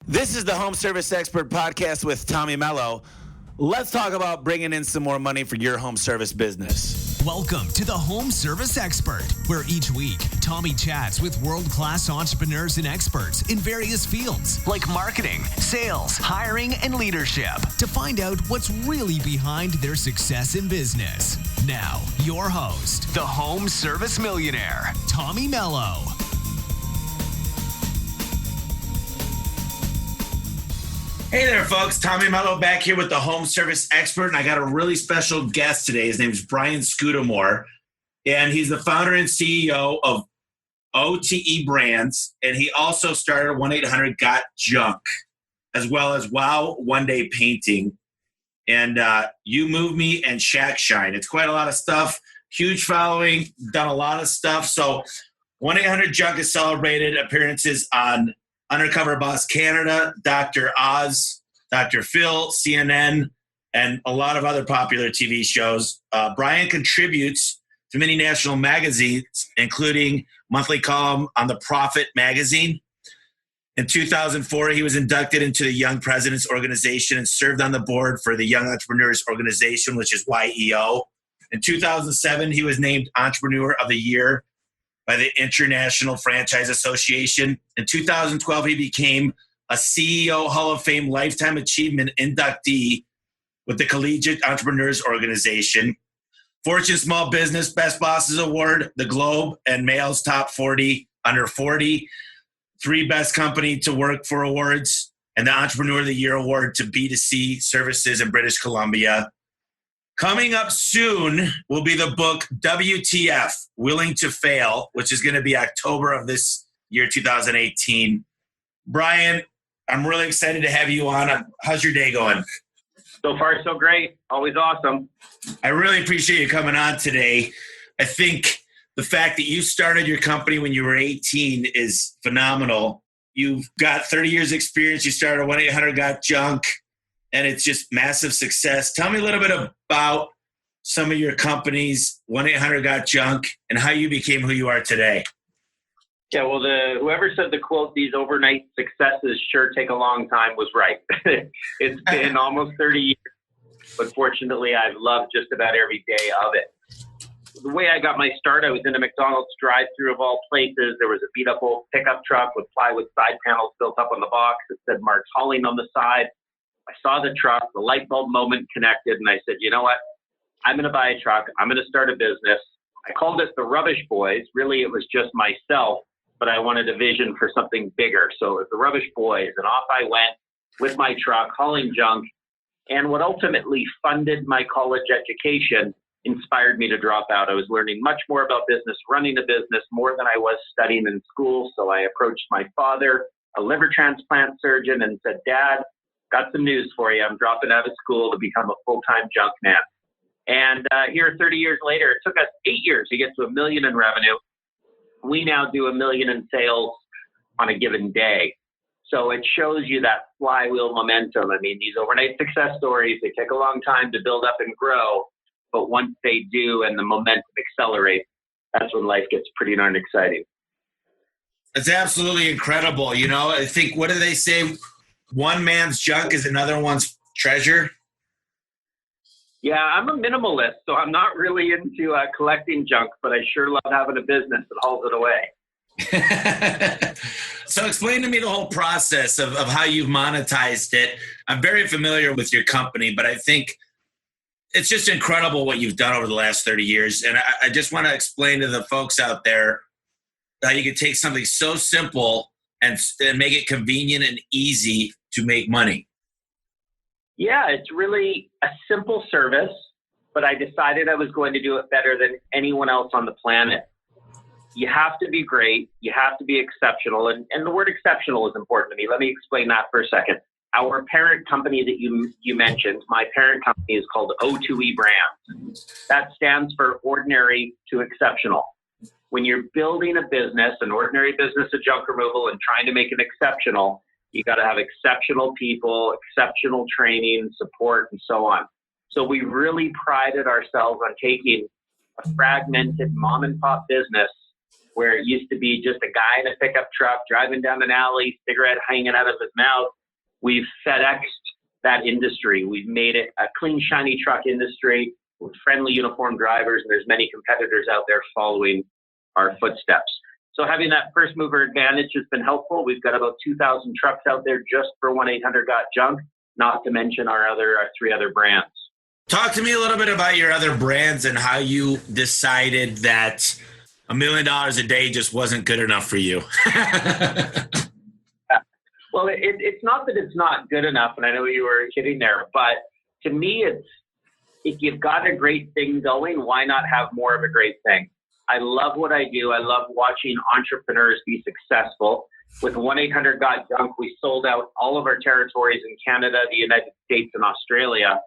This is the Home Service Expert Podcast with Tommy Mello. Let's talk about bringing in some more money for your home service business. Welcome to the Home Service Expert, where each week, Tommy chats with world-class entrepreneurs and experts in various fields like marketing, sales, hiring, and leadership to find out what's really behind their success in business. Now, your host, the Home Service Millionaire, Tommy Mello. Hey there, folks. Tommy Mello back here with the Home Service Expert, and I got a really special guest today. His name is Brian Scudamore, and he's the founder and CEO of O2E Brands, and he also started 1-800-GOT-JUNK, as well as Wow One Day Painting, and You Move Me and Shack Shine. It's quite a lot of stuff, huge following, done a lot of stuff. So 1-800-JUNK has celebrated appearances on Undercover Boss Canada, Dr. Oz, Dr. Phil, CNN, and a lot of other popular TV shows. Brian contributes to many national magazines, including monthly column on The Profit magazine. In 2004, he was inducted into the Young Presidents Organization and served on the board for the Young Entrepreneurs Organization, which is YEO. In 2007, he was named Entrepreneur of the Year by the International Franchise Association. In 2012, he became a CEO Hall of Fame Lifetime Achievement inductee with the Collegiate Entrepreneurs Organization, Fortune Small Business Best Bosses Award, the Globe and Mail's Top 40 Under 40, 3 Best Company to Work for awards, and the Entrepreneur of the Year Award to B2C Services in British Columbia. Coming up soon will be the book WTF, Willing to Fail, which is going to be October of this year, 2018. Brian, I'm really excited to have you on. How's your day going? So far, so great. Always awesome. I really appreciate you coming on today. I think the fact that you started your company when you were 18 is phenomenal. You've got 30 years experience. You started 1-800-GOT-JUNK. And it's just massive success. Tell me a little bit about some of your companies, 1-800-GOT-JUNK, and how you became who you are today. Yeah, well, whoever said the quote, "These overnight successes sure take a long time," was right. It's been almost 30 years, but fortunately, I've loved just about every day of it. The way I got my start, I was in a McDonald's drive-thru of all places. There was a beat-up old pickup truck with plywood side panels built up on the box that said Mark's Hauling on the side. I saw the truck, the light bulb moment connected, and I said, you know what? I'm going to buy a truck. I'm going to start a business. I called it the Rubbish Boys. Really, it was just myself, but I wanted a vision for something bigger. So it was the Rubbish Boys, and off I went with my truck, hauling junk. And what ultimately funded my college education inspired me to drop out. I was learning much more about business, running a business, more than I was studying in school. So I approached my father, a liver transplant surgeon, and said, Dad, got some news for you. I'm dropping out of school to become a full-time junk man. And here 30 years later, it took us 8 years to get to $1 million in revenue. We now do $1 million in sales on a given day. So it shows you that flywheel momentum. I mean, these overnight success stories, they take a long time to build up and grow. But once they do and the momentum accelerates, that's when life gets pretty darn exciting. It's absolutely incredible. You know, I think, what do they say? One man's junk is another one's treasure. Yeah, I'm a minimalist, so I'm not really into collecting junk, but I sure love having a business that hauls it away. So explain to me the whole process of how you've monetized it. I'm very familiar with your company, but I think it's just incredible what you've done over the last 30 years. And I just want to explain to the folks out there how you can take something so simple and make it convenient and easy to make money. Yeah, it's really a simple service, but I decided I was going to do it better than anyone else on the planet. You have to be great. You have to be exceptional. And the word exceptional is important to me. Let me explain that for a second. Our parent company that you mentioned, my parent company is called O2E Brands. That stands for ordinary to exceptional. When you're building a business, an ordinary business of junk removal, and trying to make it exceptional, you got to have exceptional people, exceptional training, support, and so on. So we really prided ourselves on taking a fragmented mom and pop business where it used to be just a guy in a pickup truck driving down an alley, cigarette hanging out of his mouth. We've FedExed that industry. We've made it a clean, shiny truck industry with friendly uniformed drivers, and there's many competitors out there following our footsteps. So having that first mover advantage has been helpful. We've got about 2,000 trucks out there just for 1-800-GOT-JUNK, not to mention our 3 other brands. Talk to me a little bit about your other brands and how you decided that $1 million a day just wasn't good enough for you. Well, it's not that it's not good enough, and I know you were kidding there, but to me, it's if you've got a great thing going, why not have more of a great thing? I love what I do. I love watching entrepreneurs be successful. With 1-800-GOT-JUNK, we sold out all of our territories in Canada, the United States, and Australia.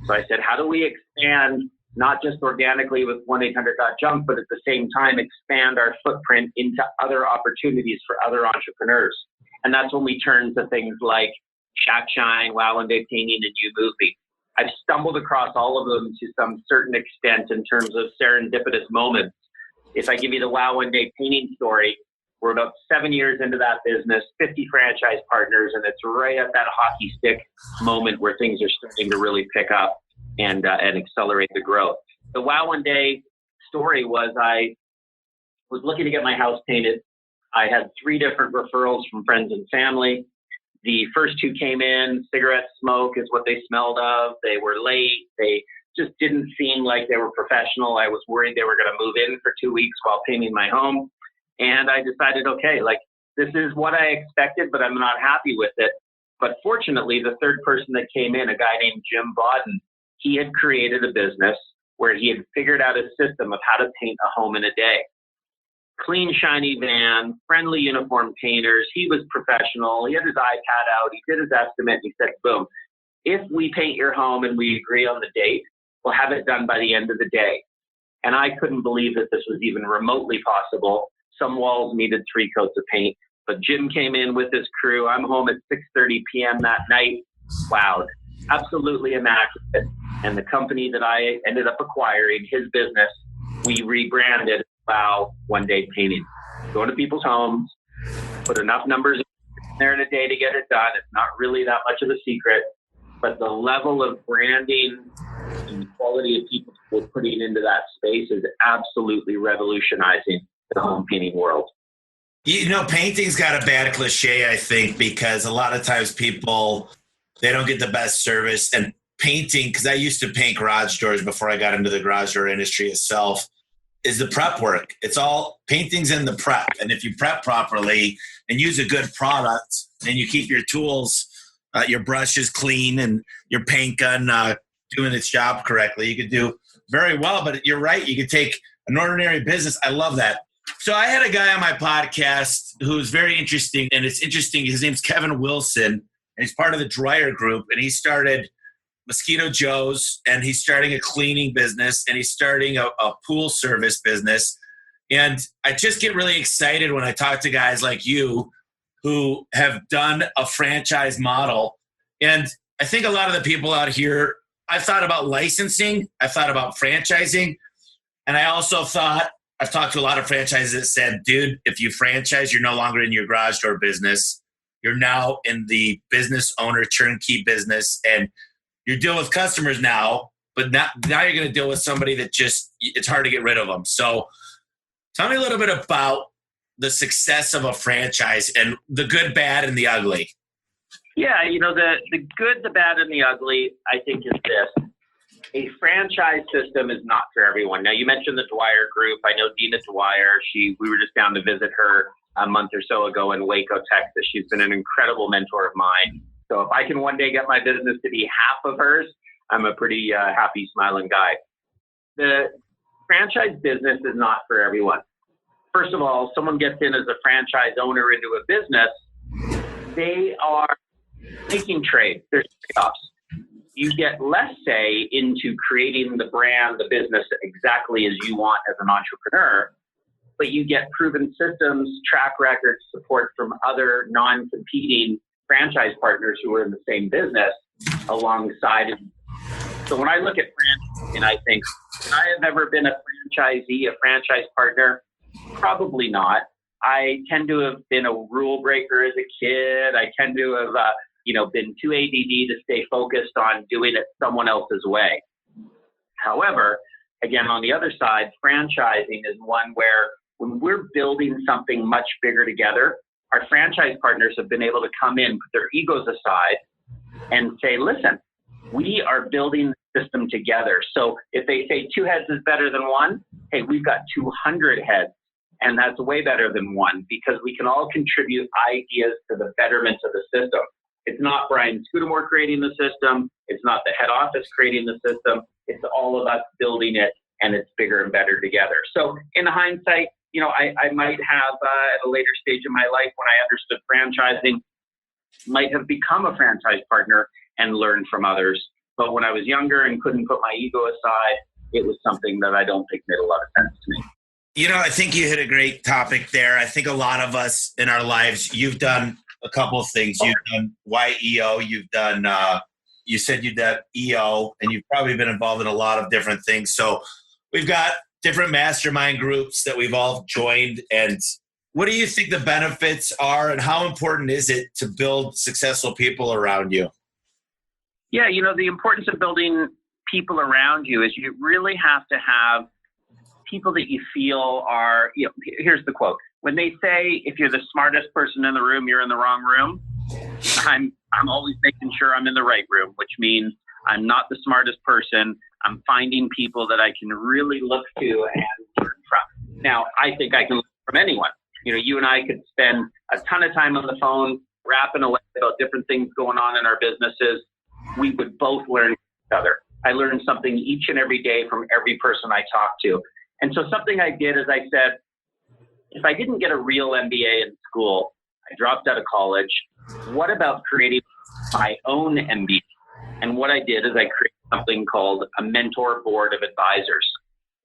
So I said, how do we expand not just organically with 1-800-GOT-JUNK, but at the same time expand our footprint into other opportunities for other entrepreneurs? And that's when we turn to things like Shack Shine, Wow One Day Painting, and You Movie. I've stumbled across all of them to some certain extent in terms of serendipitous moments. If I give you the Wow One Day Painting story, we're about 7 years into that business, 50 franchise partners, and it's right at that hockey stick moment where things are starting to really pick up and accelerate the growth. The Wow One Day story was I was looking to get my house painted. I had 3 different referrals from friends and family. The first 2 came in, cigarette smoke is what they smelled of. They were late. They just didn't seem like they were professional. I was worried they were going to move in for 2 weeks while painting my home. And I decided, okay, this is what I expected, but I'm not happy with it. But fortunately, the third person that came in, a guy named Jim Bodden, he had created a business where he had figured out a system of how to paint a home in a day. Clean, shiny van, friendly uniform painters. He was professional. He had his iPad out. He did his estimate. He said, boom, if we paint your home and we agree on the date, we'll have it done by the end of the day. And I couldn't believe that this was even remotely possible. Some walls needed 3 coats of paint, but Jim came in with his crew. I'm home at 6:30 p.m. that night. Wowed. Absolutely immaculate. And the company that I ended up acquiring, his business, we rebranded Wow One Day Painting. Go to people's homes, put enough numbers in there in a day to get it done. It's not really that much of a secret, but the level of branding and the quality of people we're putting into that space is absolutely revolutionizing the home painting world. You know, painting's got a bad cliche, I think, because a lot of times people, they don't get the best service. And painting, because I used to paint garage doors before I got into the garage door industry itself, is the prep work. It's all painting's in the prep. And if you prep properly and use a good product and you keep your tools, your brushes clean and your paint gun doing its job correctly, you could do very well. But you're right. You could take an ordinary business. I love that. So I had a guy on my podcast who's very interesting, and it's interesting. His name's Kevin Wilson, and he's part of the Dryer Group, and he started Mosquito Joe's, and he's starting a cleaning business, and he's starting a pool service business. And I just get really excited when I talk to guys like you who have done a franchise model. And I think a lot of the people out here, I've thought about licensing, I've thought about franchising, and I also thought, I've talked to a lot of franchises that said, dude, if you franchise, you're no longer in your garage door business. You're now in the business owner turnkey business, and you're dealing with customers now, but now you're going to deal with somebody that just, it's hard to get rid of them. So tell me a little bit about the success of a franchise and the good, bad, and the ugly. Yeah, you know, the good, the bad, and the ugly, I think, is this. A franchise system is not for everyone. Now, you mentioned the Dwyer Group. I know Dina Dwyer. We were just down to visit her a month or so ago in Waco, Texas. She's been an incredible mentor of mine. So if I can one day get my business to be half of hers, I'm a pretty happy, smiling guy. The franchise business is not for everyone. First of all, someone gets in as a franchise owner into a business, they are making trade. There's trade-offs. You get less say into creating the brand, the business exactly as you want as an entrepreneur, but you get proven systems, track records, support from other non-competing franchise partners who are in the same business alongside of you. So when I look at franchising, I think, if I have ever been a franchisee, a franchise partner, Probably not. I tend to have been a rule breaker as a kid. I tend to have, been too ADD to stay focused on doing it someone else's way. However, again, on the other side, franchising is one where when we're building something much bigger together, our franchise partners have been able to come in, put their egos aside, and say, listen, we are building the system together. So if they say 2 heads is better than 1, hey, we've got 200 heads, and that's way better than 1, because we can all contribute ideas to the betterment of the system. It's not Brian Scudamore creating the system. It's not the head office creating the system. It's all of us building it, and it's bigger and better together. So in hindsight, I might have, at a later stage in my life when I understood franchising, might have become a franchise partner and learned from others. But when I was younger and couldn't put my ego aside, it was something that I don't think made a lot of sense to me. I think you hit a great topic there. I think a lot of us in our lives, you've done a couple of things. You've done YEO, you've done, you said you did EO, and you've probably been involved in a lot of different things. So we've got different mastermind groups that we've all joined. And what do you think the benefits are, and how important is it to build successful people around you? Yeah, the importance of building people around you is you really have to have people that you feel are, here's the quote. When they say, if you're the smartest person in the room, you're in the wrong room, I'm always making sure I'm in the right room, which means I'm not the smartest person. I'm finding people that I can really look to and learn from. Now, I think I can learn from anyone. You and I could spend a ton of time on the phone rapping away about different things going on in our businesses. We would both learn from each other. I learn something each and every day from every person I talk to. And so something I did is I said, if I didn't get a real MBA in school, I dropped out of college, what about creating my own MBA? And what I did is I created something called a mentor board of advisors.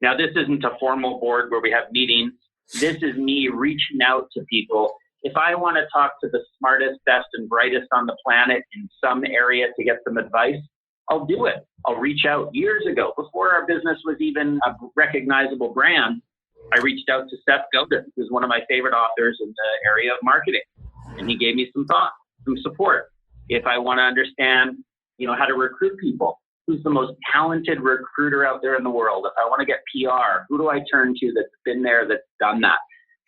Now, this isn't a formal board where we have meetings. This is me reaching out to people. If I want to talk to the smartest, best, and brightest on the planet in some area to get some advice, I'll do it. I'll reach out. Years ago, before our business was even a recognizable brand, I reached out to Seth Godin, who's one of my favorite authors in the area of marketing. And he gave me some thought, some support. If I want to understand, how to recruit people, who's the most talented recruiter out there in the world? If I want to get PR, who do I turn to that's been there, that's done that?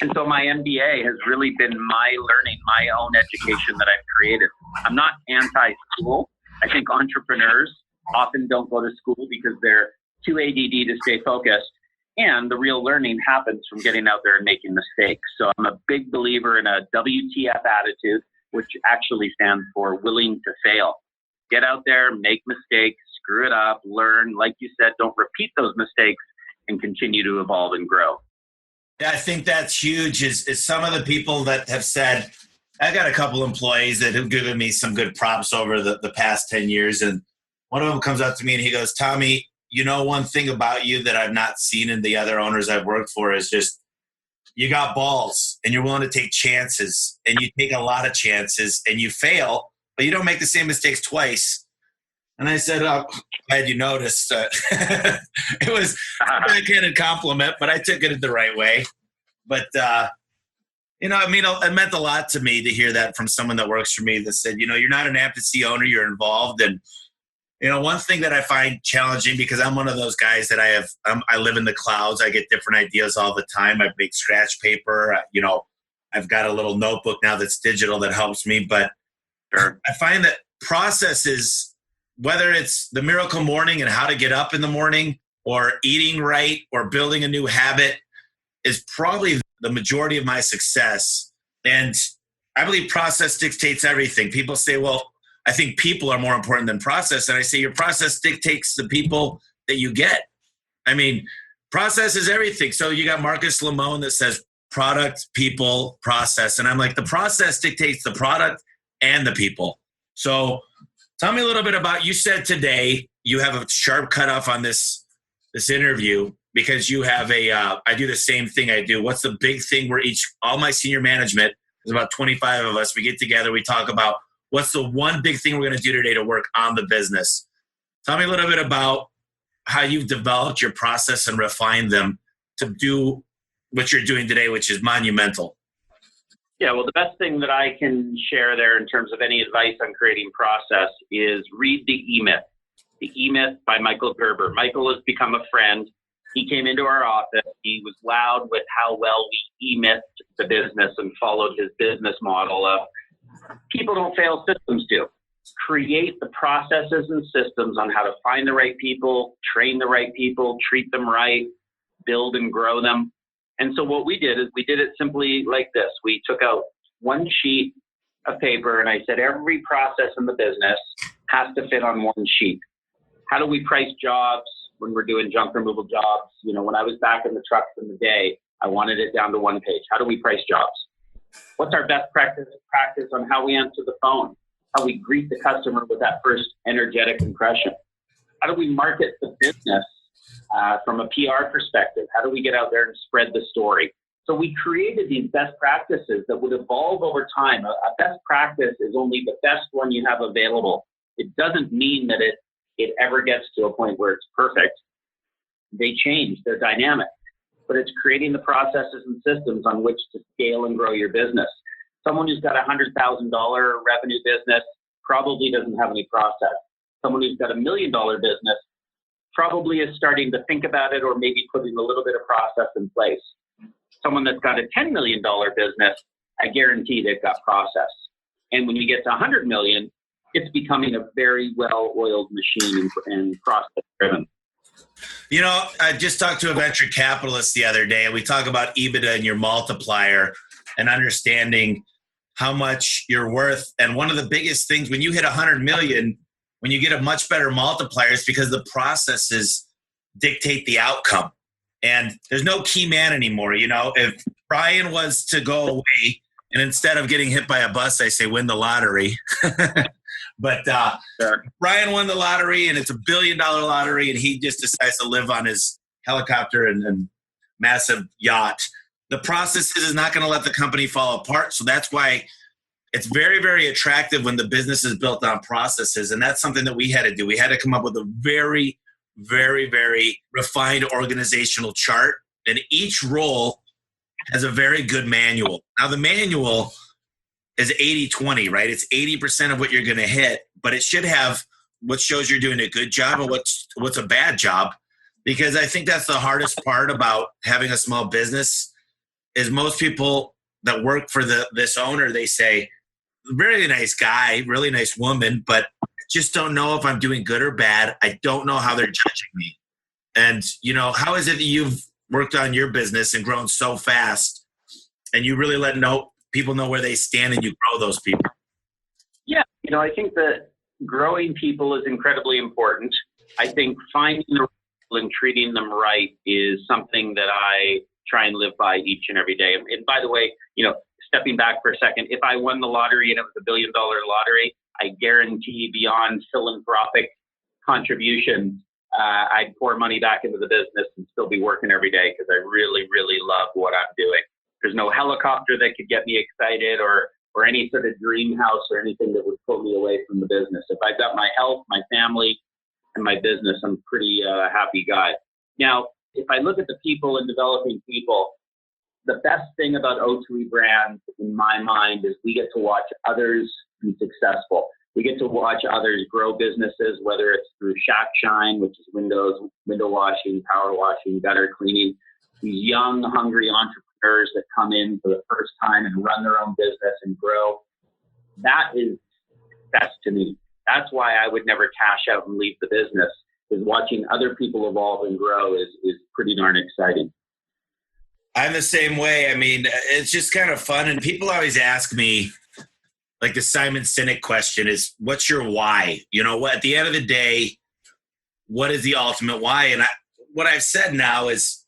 And so my MBA has really been my learning, my own education that I've created. I'm not anti-school. I think entrepreneurs often don't go to school because they're too ADD to stay focused. And the real learning happens from getting out there and making mistakes. So I'm a big believer in a WTF attitude, which actually stands for willing to fail. Get out there, make mistakes, screw it up, learn. Like you said, don't repeat those mistakes and continue to evolve and grow. Yeah, I think that's huge is some of the people that have said, I got a couple employees that have given me some good props over the past 10 years. And one of them comes up to me and he goes, Tommy, one thing about you that I've not seen in the other owners I've worked for is just you got balls and you're willing to take chances, and you take a lot of chances and you fail, but you don't make the same mistakes twice. And I said, oh, glad you noticed. It was a backhanded compliment, but I took it the right way. But, it meant a lot to me to hear that from someone that works for me that said, you're not an absentee owner, you're involved. And, one thing that I find challenging, because I'm one of those guys that I live in the clouds. I get different ideas all the time. I make scratch paper. I've got a little notebook now that's digital that helps me. But I find that processes, whether it's the miracle morning and how to get up in the morning, or eating right, or building a new habit, is probably the majority of my success. And I believe process dictates everything. People say, well, I think people are more important than process. And I say your process dictates the people that you get. I mean, process is everything. So you got Marcus Lemon that says product, people, process. And I'm like, the process dictates the product and the people. So tell me a little bit about, you said today you have a sharp cutoff on this interview, because you have I do the same thing I do. What's the big thing where all my senior management, there's about 25 of us, we get together, we talk about what's the one big thing we're going to do today to work on the business. Tell me a little bit about how you've developed your process and refined them to do what you're doing today, which is monumental. Yeah, well, the best thing that I can share there in terms of any advice on creating process is read The E-Myth. The E-Myth by Michael Gerber. Michael has become a friend. He came into our office. He was loud with how well we E-Mythed the business and followed his business model of people don't fail, systems do. Create the processes and systems on how to find the right people, train the right people, treat them right, build and grow them. And so what we did is we did it simply like this. We took out one sheet of paper and I said, every process in the business has to fit on one sheet. How do we price jobs when we're doing junk removal jobs? You know, when I was back in the trucks in the day, I wanted it down to one page. How do we price jobs? What's our best practice on how we answer the phone? How we greet the customer with that first energetic impression? How do we market the business from a PR perspective? How do we get out there and spread the story? So we created these best practices that would evolve over time. A best practice is only the best one you have available. It doesn't mean that it ever gets to a point where it's perfect. They change, they're dynamic, but it's creating the processes and systems on which to scale and grow your business. Someone who's got a $100,000 revenue business probably doesn't have any process. Someone who's got $1 million business probably is starting to think about it or maybe putting a little bit of process in place. Someone that's got a $10 million business, I guarantee they've got process. And when you get to 100 million, it's becoming a very well-oiled machine and process-driven. You know, I just talked to a venture capitalist the other day, and we talk about EBITDA and your multiplier and understanding how much you're worth. And one of the biggest things, when you hit 100 million, when you get a much better multiplier, is because the processes dictate the outcome. And there's no key man anymore. You know, if Brian was to go away and instead of getting hit by a bus, I say win the lottery. But Sure. Brian won the lottery, and it's $1 billion lottery, and he just decides to live on his helicopter and massive yacht. The process is not going to let the company fall apart. So that's why it's very, very attractive when the business is built on processes. And that's something that we had to do. We had to come up with a very, very, very refined organizational chart. And each role has a very good manual. Now, the manual is 80-20, right? It's 80% of what you're going to hit, but it should have what shows you're doing a good job and what's a bad job. Because I think that's the hardest part about having a small business is most people that work for this owner, they say, really nice guy, really nice woman, but just don't know if I'm doing good or bad. I don't know how they're judging me. And, you know, how is it that you've worked on your business and grown so fast and you really let people know where they stand and you grow those people? Yeah, you know, I think that growing people is incredibly important. I think finding the people and treating them right is something that I try and live by each and every day. And by the way, you know, stepping back for a second, if I won the lottery and it was $1 billion lottery, I guarantee beyond philanthropic contributions, I'd pour money back into the business and still be working every day because I really, really love what I'm doing. There's no helicopter that could get me excited or any sort of dream house or anything that would pull me away from the business. If I've got my health, my family, and my business, I'm a pretty happy guy. Now, if I look at the people and developing people, the best thing about O2E Brands, in my mind, is we get to watch others be successful. We get to watch others grow businesses, whether it's through Shack Shine, which is window washing, power washing, gutter cleaning. These young, hungry entrepreneurs that come in for the first time and run their own business and grow. That is success to me. That's why I would never cash out and leave the business. Is watching other people evolve and grow is pretty darn exciting. I'm the same way. I mean, it's just kind of fun. And people always ask me, like the Simon Sinek question is, what's your why? You know, what at the end of the day, what is the ultimate why? And what I've said now is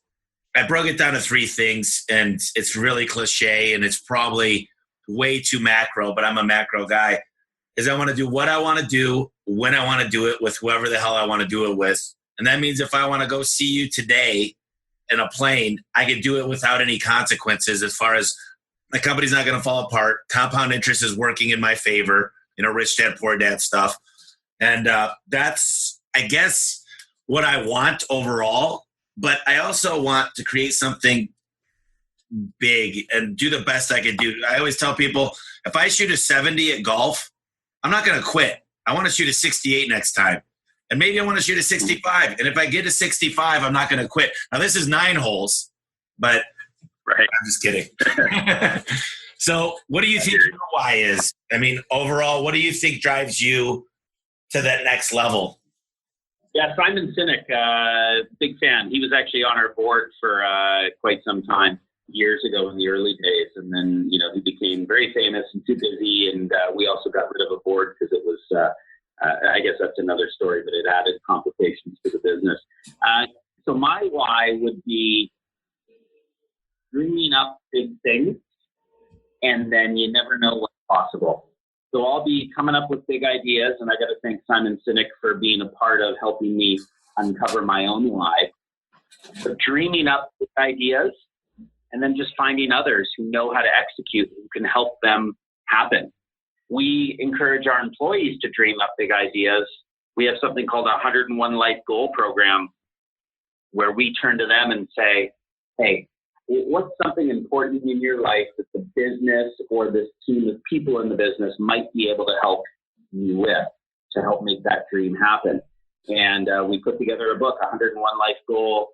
I broke it down to 3 things, and it's really cliche and it's probably way too macro, but I'm a macro guy, is I want to do what I want to do, when I want to do it, with whoever the hell I want to do it with. And that means if I want to go see you today in a plane, I can do it without any consequences as far as the company's not going to fall apart. Compound interest is working in my favor, you know, rich dad, poor dad stuff. And that's, I guess, what I want overall. But I also want to create something big and do the best I can do. I always tell people, if I shoot a 70 at golf, I'm not going to quit. I want to shoot a 68 next time. And maybe I want to shoot a 65. And if I get a 65, I'm not going to quit. Now, this is 9 holes, but Right. I'm just kidding. So what do you think your why is? I mean, overall, what do you think drives you to that next level? Yeah, Simon Sinek, big fan. He was actually on our board for quite some time, years ago in the early days. And then, he became very famous and too busy. And we also got rid of a board because it was, I guess that's another story, but it added complications to the business. So my why would be dreaming up big things, and then you never know what's possible. So I'll be coming up with big ideas, and I got to thank Simon Sinek for being a part of helping me uncover my own why. But dreaming up big ideas, and then just finding others who know how to execute, who can help them happen. We encourage our employees to dream up big ideas. We have something called a 101 Life Goal Program, where we turn to them and say, hey, what's something important in your life that the business or this team of people in the business might be able to help you with to help make that dream happen? And we put together a book, 101 Life Goal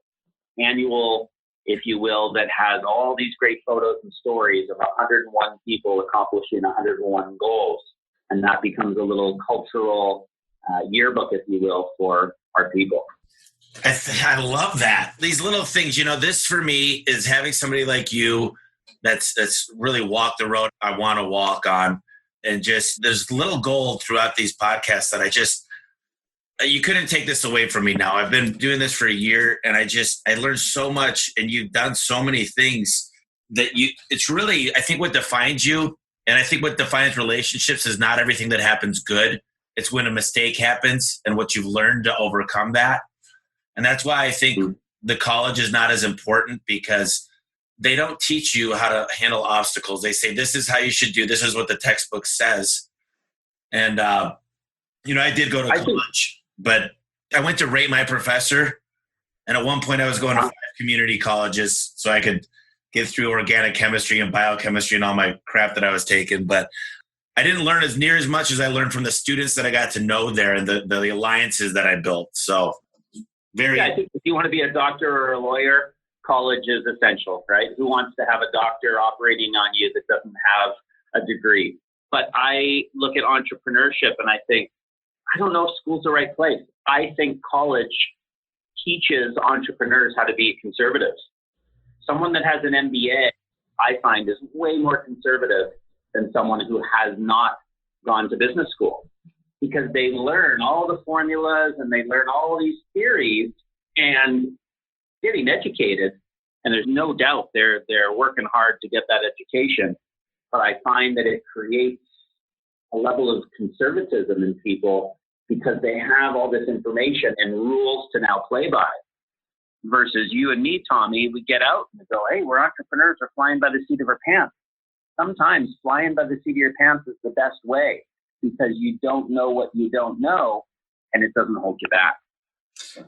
Annual, if you will, that has all these great photos and stories of 101 people accomplishing 101 goals. And that becomes a little cultural yearbook, if you will, for our people. I love that. These little things, this for me is having somebody like you that's really walked the road I want to walk on. And just there's little gold throughout these podcasts that you couldn't take this away from me now. I've been doing this for a year, and I learned so much, and you've done so many things that it's really, I think what defines you, and I think what defines relationships is not everything that happens good. It's when a mistake happens and what you've learned to overcome that. And that's why I think the college is not as important, because they don't teach you how to handle obstacles. They say, this is how you should do. This is what the textbook says. And, I did go to college, but I went to rate my professor. And at one point I was going to 5 community colleges so I could get through organic chemistry and biochemistry and all my crap that I was taking. But I didn't learn near as much as I learned from the students that I got to know there and the alliances that I built. So I think if you want to be a doctor or a lawyer, college is essential, right? Who wants to have a doctor operating on you that doesn't have a degree? But I look at entrepreneurship and I think, I don't know if school's the right place. I think college teaches entrepreneurs how to be conservatives. Someone that has an MBA, I find, is way more conservative than someone who has not gone to business school, because they learn all the formulas and they learn all these theories and getting educated. And there's no doubt they're working hard to get that education. But I find that it creates a level of conservatism in people because they have all this information and rules to now play by. Versus you and me, Tommy, we get out and go, hey, we're entrepreneurs, we're flying by the seat of our pants. Sometimes flying by the seat of your pants is the best way, because you don't know what you don't know, and it doesn't hold you back.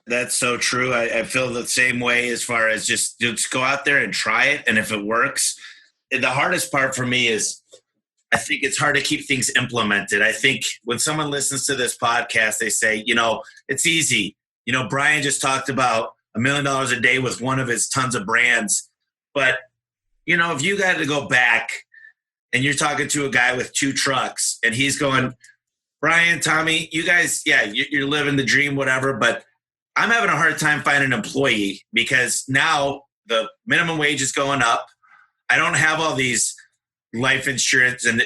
That's so true. I feel the same way, as far as just go out there and try it. And if it works, the hardest part for me is I think it's hard to keep things implemented. I think when someone listens to this podcast, they say, it's easy. Brian just talked about $1 million a day with one of his tons of brands. But, if you got to go back and you're talking to a guy with 2 trucks and he's going, Brian, Tommy, you guys, you're living the dream, whatever, but I'm having a hard time finding an employee because now the minimum wage is going up. I don't have all these life insurance and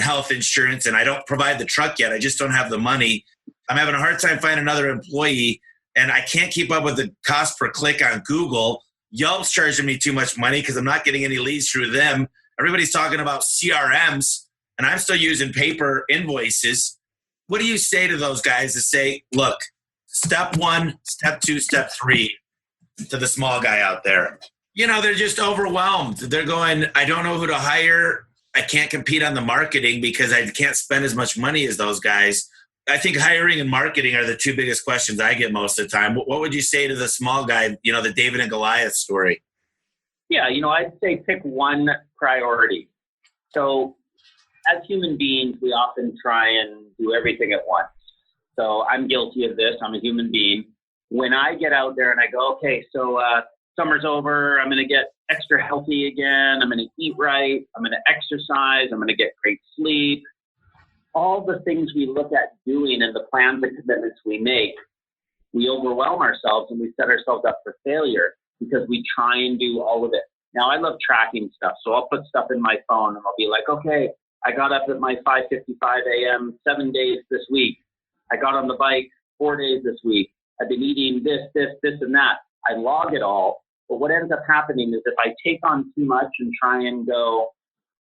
health insurance, and I don't provide the truck yet. I just don't have the money. I'm having a hard time finding another employee, and I can't keep up with the cost per click on Google. Yelp's charging me too much money because I'm not getting any leads through them. Everybody's talking about CRMs, and I'm still using paper invoices. What do you say to those guys to say, look, step 1, step 2, step 3 to the small guy out there? They're just overwhelmed. They're going, I don't know who to hire. I can't compete on the marketing because I can't spend as much money as those guys. I think hiring and marketing are the 2 biggest questions I get most of the time. What would you say to the small guy, the David and Goliath story? Yeah, I'd say pick one priority. So as human beings, we often try and do everything at once. So I'm guilty of this. I'm a human being. When I get out there and I go, okay, so summer's over, I'm going to get extra healthy again. I'm going to eat right. I'm going to exercise. I'm going to get great sleep. All the things we look at doing and the plans and commitments we make, we overwhelm ourselves and we set ourselves up for failure because we try and do all of it. Now, I love tracking stuff, so I'll put stuff in my phone and I'll be like, okay, I got up at my 5:55 a.m. 7 days this week. I got on the bike 4 days this week. I've been eating this, and that. I log it all. But what ends up happening is if I take on too much and try and go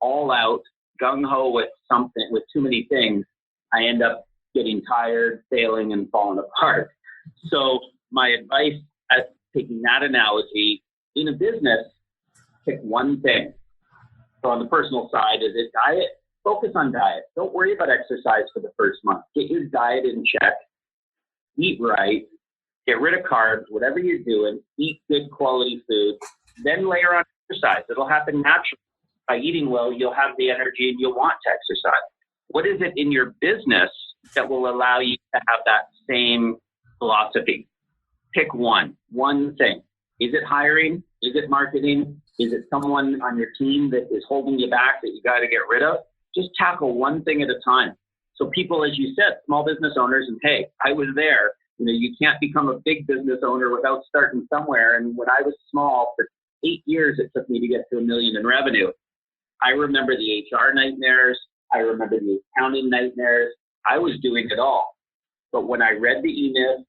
all out, gung-ho with something, with too many things, I end up getting tired, failing, and falling apart. So my advice at taking that analogy, in a business, pick one thing. So on the personal side, is it diet? Focus on diet. Don't worry about exercise for the first month. Get your diet in check. Eat right. Get rid of carbs, whatever you're doing. Eat good quality food. Then layer on exercise. It'll happen naturally. By eating well, you'll have the energy and you'll want to exercise. What is it in your business that will allow you to have that same philosophy? Pick one thing. Is it hiring? Is it marketing? Is it someone on your team that is holding you back that you got to get rid of? Just tackle one thing at a time. So people, as you said, small business owners, and hey, I was there. You can't become a big business owner without starting somewhere. And when I was small, for 8 years, it took me to get to $1 million in revenue. I remember the HR nightmares. I remember the accounting nightmares. I was doing it all. But when I read the email,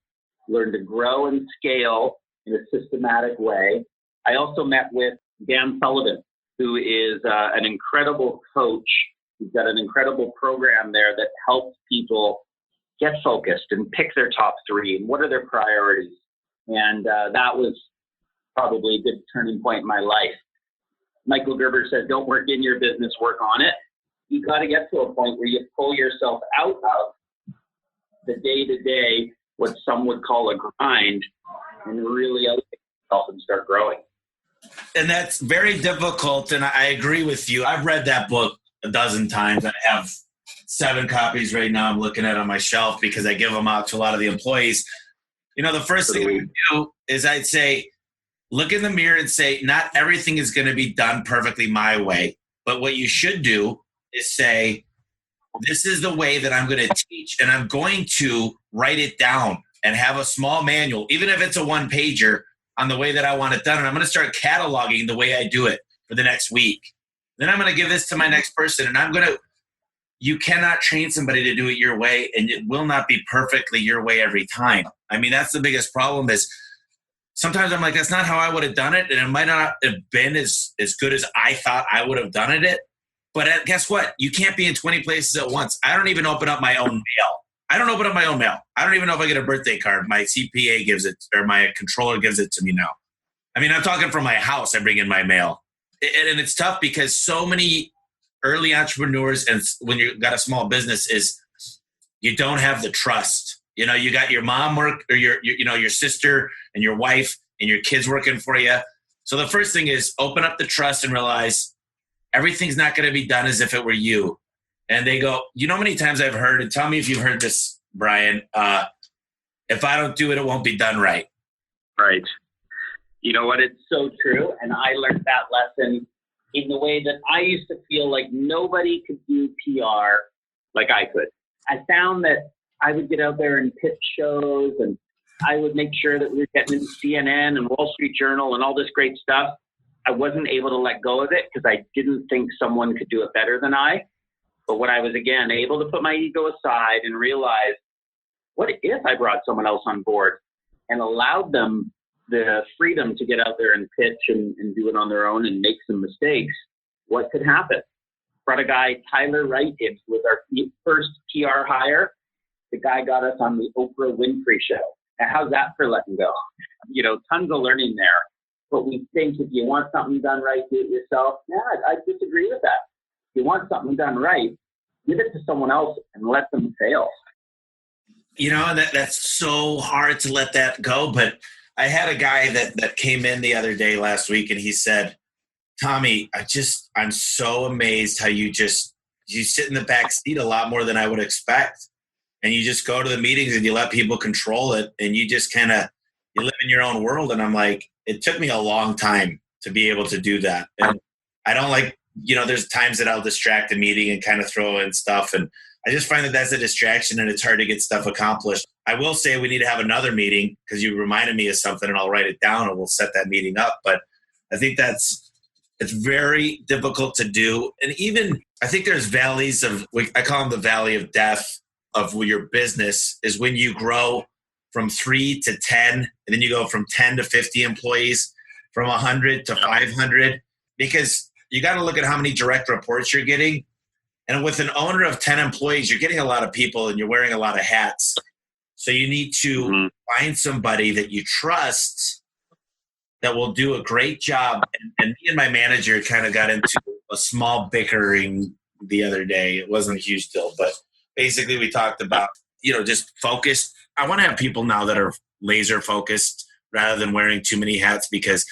learned to grow and scale in a systematic way, I also met with Dan Sullivan, who is an incredible coach. He's got an incredible program there that helps people get focused and pick their top three and what are their priorities. And that was probably a good turning point in my life. Michael Gerber says, don't work in your business, work on it. You got to get to a point where you pull yourself out of the day-to-day, what some would call a grind, and really elevate yourself and start growing. And that's very difficult, and I agree with you. I've read that book a dozen times. I have 7 copies right now I'm looking at on my shelf because I give them out to a lot of the employees. The first thing I do is I'd say, look in the mirror and say, not everything is going to be done perfectly my way. But what you should do is say, this is the way that I'm going to teach. And I'm going to write it down and have a small manual, even if it's a 1-pager, on the way that I want it done. And I'm going to start cataloging the way I do it for the next week. Then I'm going to give this to my next person. And you cannot train somebody to do it your way, and it will not be perfectly your way every time. I mean, that's the biggest problem is sometimes I'm like, that's not how I would have done it. And it might not have been as good as I thought I would have done it. But guess what? You can't be in 20 places at once. I don't even open up my own mail. I don't open up my own mail. I don't even know if I get a birthday card. My CPA gives it, or my controller gives it to me now. I mean, I'm talking from my house. I bring in my mail. And it's tough because so many early entrepreneurs, and when you've got a small business, is you don't have the trust. You got your mom work, or your sister and your wife and your kids working for you. So the first thing is open up the trust and realize everything's not going to be done as if it were you. And they go, how many times I've heard, and tell me if you've heard this, Brian, if I don't do it, it won't be done right. Right. You know what? It's so true. And I learned that lesson in the way that I used to feel like nobody could do PR like I could. I found that I would get out there and pitch shows, and I would make sure that we were getting into CNN and Wall Street Journal and all this great stuff. I wasn't able to let go of it because I didn't think someone could do it better than I. But when I was, again, able to put my ego aside and realize, what if I brought someone else on board and allowed them the freedom to get out there and pitch and do it on their own and make some mistakes, what could happen? Brought a guy, Tyler Wright, in, who was our first PR hire. The guy got us on the Oprah Winfrey Show. Now, how's that for letting go? Tons of learning there. But we think if you want something done right, do it yourself. Yeah, I disagree with that. If you want something done right, give it to someone else and let them fail. That's so hard to let that go. But I had a guy that came in the other day last week, and he said, Tommy, I'm so amazed how you sit in the back seat a lot more than I would expect. And you just go to the meetings and you let people control it. And you just you live in your own world. And I'm like, it took me a long time to be able to do that. And I don't like, there's times that I'll distract a meeting and kind of throw in stuff. And I just find that that's a distraction and it's hard to get stuff accomplished. I will say we need to have another meeting because you reminded me of something and I'll write it down and we'll set that meeting up. But I think it's very difficult to do. And even I think there's valleys I call them the valley of death of your business is when you grow from 3 to 10, and then you go from 10 to 50 employees, from 100 to 500, because you got to look at how many direct reports you're getting. And with an owner of 10 employees, you're getting a lot of people and you're wearing a lot of hats. So you need to find somebody that you trust that will do a great job. And me and my manager kind of got into a small bickering the other day. It wasn't a huge deal, but basically we talked about, just focus. I want to have people now that are laser focused rather than wearing too many hats, because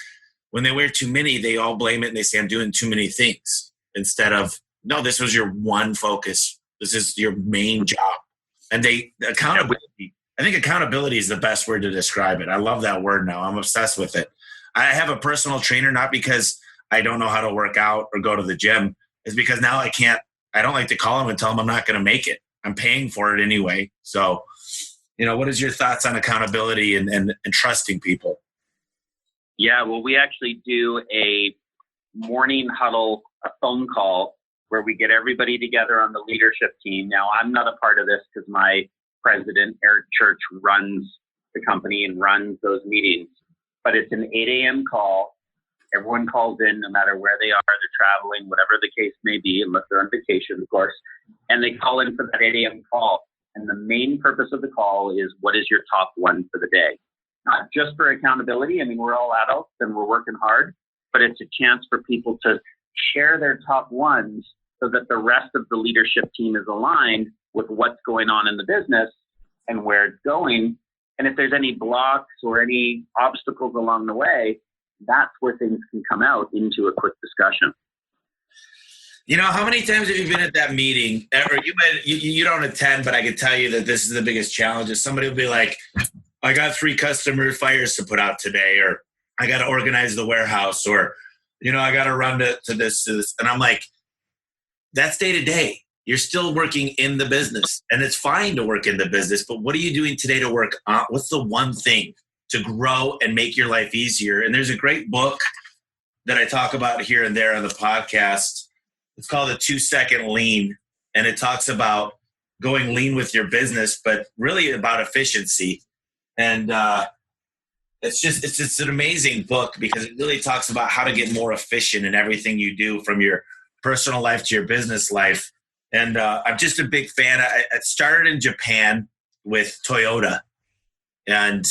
when they wear too many, they all blame it and they say, I'm doing too many things, instead of, no, this was your one focus. This is your main job. And accountability. I think accountability is the best word to describe it. I love that word now. I'm obsessed with it. I have a personal trainer, not because I don't know how to work out or go to the gym. It's because now I don't like to call him and tell him I'm not going to make it. I'm paying for it anyway. So, what is your thoughts on accountability and trusting people? Yeah, well, we actually do a morning huddle, a phone call where we get everybody together on the leadership team. Now, I'm not a part of this because my president, Eric Church, runs the company and runs those meetings. But it's an 8 a.m. call. Everyone calls in no matter where they are. They're traveling, whatever the case may be, unless they're on vacation, of course. And they call in for that 8 a.m. call. And the main purpose of the call is, what is your top one for the day? Not just for accountability. I mean, we're all adults and we're working hard, but it's a chance for people to share their top ones so that the rest of the leadership team is aligned with what's going on in the business and where it's going. And if there's any blocks or any obstacles along the way, that's where things can come out into a quick discussion. How many times have you been at that meeting? Or you don't attend, but I can tell you that this is the biggest challenge. Is somebody will be like, I got 3 customer fires to put out today, or I got to organize the warehouse, or, I got to run to this. And I'm like, that's day to day. You're still working in the business, and it's fine to work in the business, but what are you doing today to work on? What's the one thing to grow and make your life easier? And there's a great book that I talk about here and there on the podcast. It's called The 2-Second Lean, and it talks about going lean with your business, but really about efficiency. And it's an amazing book because it really talks about how to get more efficient in everything you do, from your personal life to your business life. And I'm just a big fan. I started in Japan with Toyota, and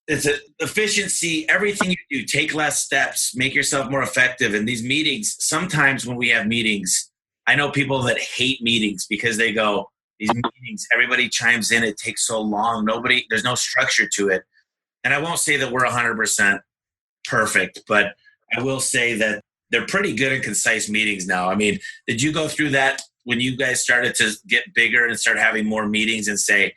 it's efficiency. Everything you do, take less steps, make yourself more effective. And these meetings, sometimes when we have meetings, I know people that hate meetings because they go, these meetings, everybody chimes in. It takes so long. There's no structure to it. And I won't say that we're 100% perfect, but I will say that they're pretty good and concise meetings now. I mean, did you go through that when you guys started to get bigger and start having more meetings and say,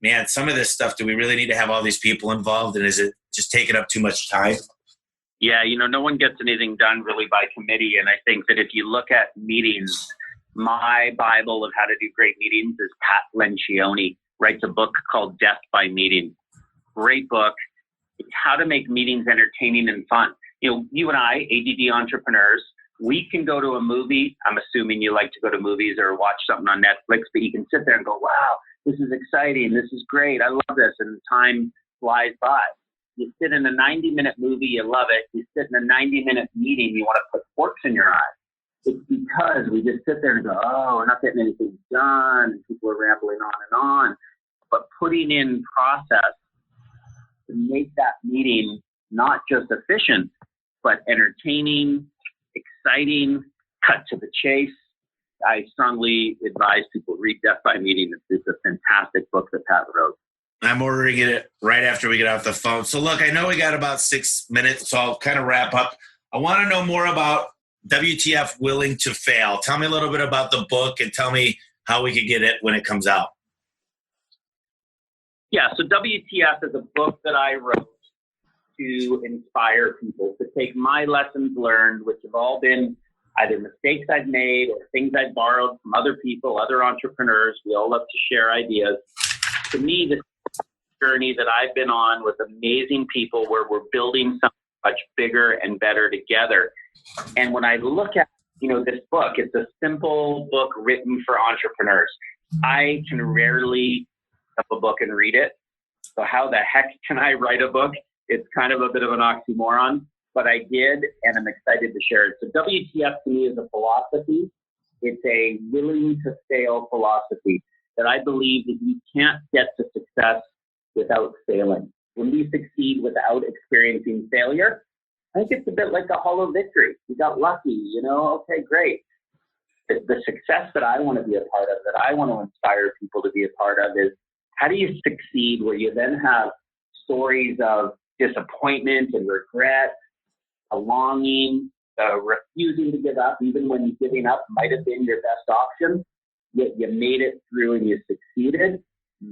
man, some of this stuff, do we really need to have all these people involved? And is it just taking up too much time? Yeah, no one gets anything done really by committee. And I think that if you look at meetings, my Bible of how to do great meetings is Pat Lencioni writes a book called Death by Meeting. Great book. It's how to make meetings entertaining and fun. You and I, ADD entrepreneurs, we can go to a movie. I'm assuming you like to go to movies or watch something on Netflix, but you can sit there and go, wow, this is exciting. This is great. I love this. And time flies by. You sit in a 90-minute movie, you love it. You sit in a 90-minute meeting, you want to put forks in your eyes. It's because we just sit there and go, oh, we're not getting anything done. And people are rambling on and on. But putting in process to make that meeting not just efficient, but entertaining, exciting, cut to the chase. I strongly advise people read Death by Meeting. It's a fantastic book that Pat wrote. I'm ordering it right after we get off the phone. So look, I know we got about 6 minutes, so I'll kind of wrap up. I want to know more about WTF Willing to Fail. Tell me a little bit about the book and tell me how we could get it when it comes out. Yeah, so WTF is a book that I wrote to inspire people to take my lessons learned, which have all been either mistakes I've made or things I've borrowed from other people, other entrepreneurs. We all love to share ideas. To me, this journey that I've been on with amazing people where we're building something much bigger and better together. And when I look at, this book, it's a simple book written for entrepreneurs. I can rarely pick up a book and read it. So how the heck can I write a book? It's kind of a bit of an oxymoron, but I did, and I'm excited to share it. So WTF to me is a philosophy. It's a willing to fail philosophy that I believe that you can't get to success without failing. When we succeed without experiencing failure, I think it's a bit like a hollow victory. You got lucky, okay, great. The success that I want to be a part of, that I want to inspire people to be a part of is how do you succeed where you then have stories of disappointment and regret, a longing, refusing to give up, even when giving up might have been your best option, yet you made it through and you succeeded.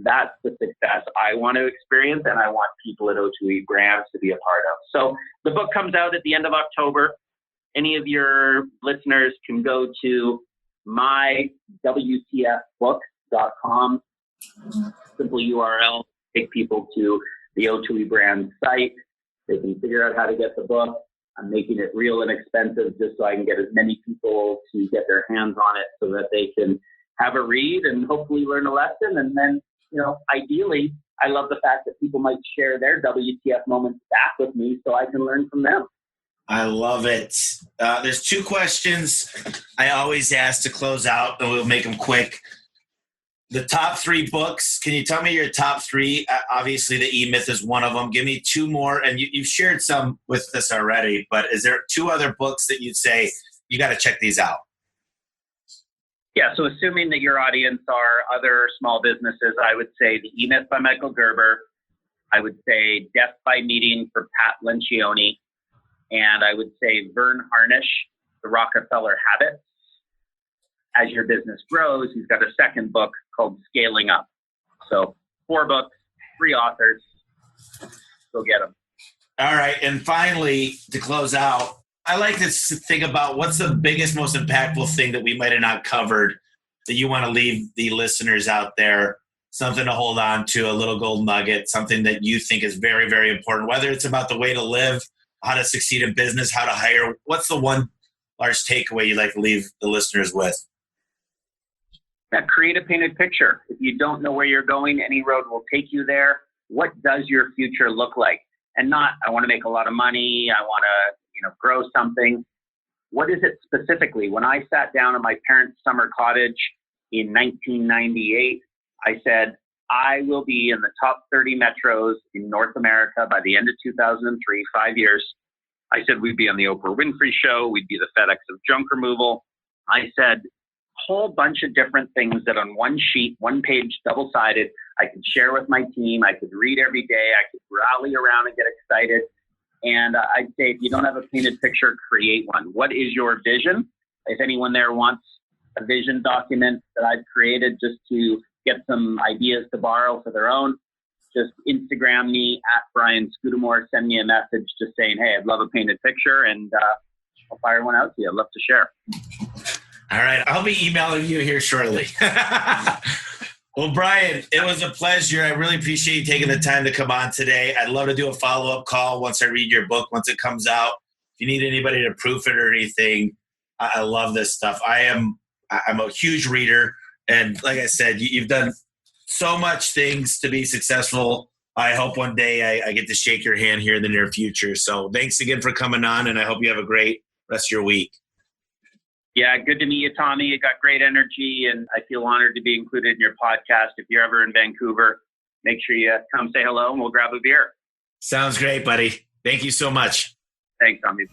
That's the success I want to experience, and I want people at O2E Brands to be a part of. So the book comes out at the end of October. Any of your listeners can go to mywtfbook.com. Simple URL, take people to the O2E Brands site. They can figure out how to get the book. I'm making it real inexpensive just so I can get as many people to get their hands on it so that they can have a read and hopefully learn a lesson. And then, ideally, I love the fact that people might share their WTF moments back with me so I can learn from them. I love it. There's two questions I always ask to close out, and we'll make them quick. The top 3 books. Can you tell me your top 3? Obviously, the E-Myth is one of them. Give me 2 more. And you've shared some with us already, but is there 2 other books that you'd say, you got to check these out? Yeah, so assuming that your audience are other small businesses, I would say The E-Myth by Michael Gerber. I would say Death by Meeting for Pat Lencioni. And I would say Vern Harnish, The Rockefeller Habits. As your business grows, he's got a second book called Scaling Up. So 4 books, 3 authors. Go get them. All right. And finally, to close out, I like to think about what's the biggest, most impactful thing that we might have not covered that you want to leave the listeners out there, something to hold on to, a little gold nugget, something that you think is very, very important, whether it's about the way to live, how to succeed in business, how to hire. What's the one large takeaway you'd like to leave the listeners with? Create a painted picture. If you don't know where you're going, any road will take you there. What does your future look like? And not, I want to make a lot of money. I want to, grow something. What is it specifically? When I sat down in my parents' summer cottage in 1998, I said, I will be in the top 30 metros in North America by the end of 2003, 5 years. I said, we'd be on the Oprah Winfrey Show. We'd be the FedEx of junk removal. I said, whole bunch of different things that on one sheet, one page, double-sided, I could share with my team. I could read every day. I could rally around and get excited. And I'd say, if you don't have a painted picture, create one. What is your vision? If anyone there wants a vision document that I've created just to get some ideas to borrow for their own, just Instagram me at Brian Scudamore. Send me a message just saying, hey, I'd love a painted picture, and I'll fire one out to you. I'd love to share. All right. I'll be emailing you here shortly. Well, Brian, it was a pleasure. I really appreciate you taking the time to come on today. I'd love to do a follow-up call once I read your book, once it comes out. If you need anybody to proof it or anything, I love this stuff. I'm a huge reader. And like I said, you've done so much things to be successful. I hope one day I get to shake your hand here in the near future. So thanks again for coming on, and I hope you have a great rest of your week. Yeah, good to meet you, Tommy. You got great energy, and I feel honored to be included in your podcast. If you're ever in Vancouver, make sure you come say hello, and we'll grab a beer. Sounds great, buddy. Thank you so much. Thanks, Tommy.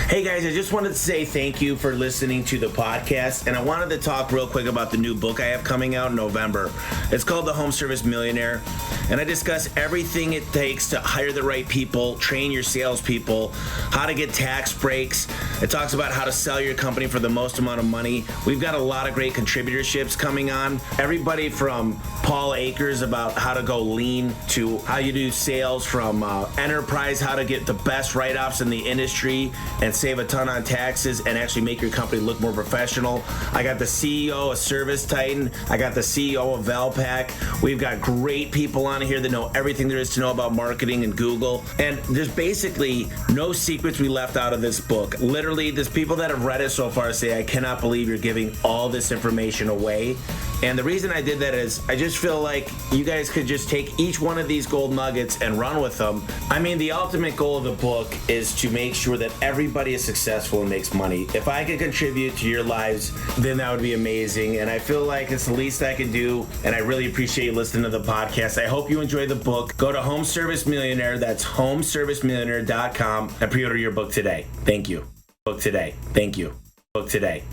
Hey, guys, I just wanted to say thank you for listening to the podcast, and I wanted to talk real quick about the new book I have coming out in November. It's called The Home Service Millionaire. and I discuss everything it takes to hire the right people, train your salespeople, how to get tax breaks. It talks about how to sell your company for the most amount of money. We've got a lot of great contributorships coming on. Everybody from Paul Akers about how to go lean to how you do sales, from enterprise, how to get the best write-offs in the industry and save a ton on taxes and actually make your company look more professional. I got the CEO of Service Titan. I got the CEO of Valpak. We've got great people on here that know everything there is to know about marketing and Google. And there's basically no secrets we left out of this book. Literally, there's people that have read it so far say, I cannot believe you're giving all this information away. And the reason I did that is I just feel like you guys could just take each one of these gold nuggets and run with them. I mean, the ultimate goal of the book is to make sure that everybody is successful and makes money. If I could contribute to your lives, then that would be amazing. And I feel like it's the least I can do. And I really appreciate you listening to the podcast. I hope you enjoy the book. Go to Home Service Millionaire. That's homeservicemillionaire.com and pre-order your book today. Thank you. Book today. Thank you. Book today.